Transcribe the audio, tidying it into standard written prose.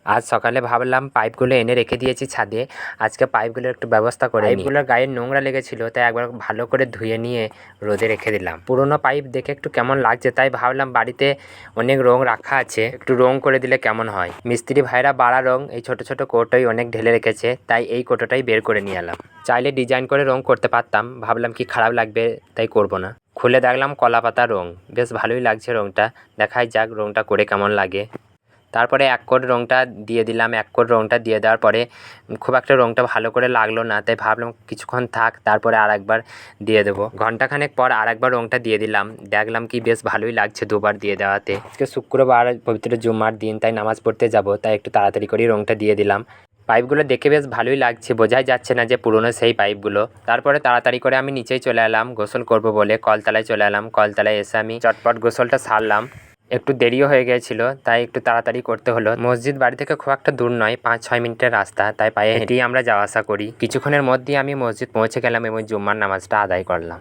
আজ সকালে ভাবলাম পাইপগুলো এনে রেখে দিয়েছি ছাদে, আজকে পাইপগুলোর একটু ব্যবস্থা করে পাইপগুলোর গায়ে নোংরা লেগেছিল, তাই একবার ভালো করে ধুয়ে নিয়ে রোদে রেখে দিলাম। পুরোনো পাইপ দেখে একটু কেমন লাগছে, তাই ভাবলাম বাড়িতে অনেক রং রাখা আছে, একটু রং করে দিলে কেমন হয়। মিস্ত্রি ভাইরা বাড়া রং এই ছোট ছোট কৌটোয় অনেক ঢেলে রেখেছে, তাই এই কৌটোটাই বের করে নিয়ে এলাম। চাইলে ডিজাইন করে রং করতে পারতাম, ভাবলাম কি খারাপ লাগবে, তাই করব না। খুলে দেখলাম কলা পাতা রং, বেশ ভালোই লাগছে রংটা। দেখাই যাক রংটা করে কেমন লাগে। তারপরে এক কোট রংটা দিয়ে দিলাম। এক কোট রংটা দিয়ে দেওয়ার পরে খুব একটা রংটা ভালো করে লাগলো না, তাই ভাবলাম কিছুক্ষণ থাক, তারপরে আরেকবার দিয়ে দেবো। ঘন্টাখানেক পর আরেকবার রংটা দিয়ে দিলাম, দেখলাম কি বেশ ভালোই লাগছে দুবার দিয়ে দেওয়াতে। আজকে শুক্রবার, পবিত্র জুম্মার দিন, তাই নামাজ পড়তে যাব, তাই একটু তাড়াতাড়ি করেই রংটা দিয়ে দিলাম। পাইপগুলো দেখে বেশ ভালোই লাগছে, বোঝাই যাচ্ছে না যে পুরনো সেই পাইপগুলো। তারপরে তাড়াতাড়ি করে আমি নিচেই চলে এলাম গোসল করব বলে, কলতলায় চলে এলাম। কলতলায় এসে আমি চটপট গোসলটা সারলাম। একটু দেরিও হয়ে গিয়েছিল, তাই একটু তাড়াতাড়ি করতে হলো। মসজিদ বাড়ি থেকে খুব একটা দূর নয়, 5-6 মিনিটের রাস্তা, তাই পায়ে হেঁটেই আমরা যাওয়া আসা করি। কিছুক্ষণের মধ্যেই আমি মসজিদ পৌঁছে গেলাম এবং জুম্মার নামাজটা আদায় করলাম।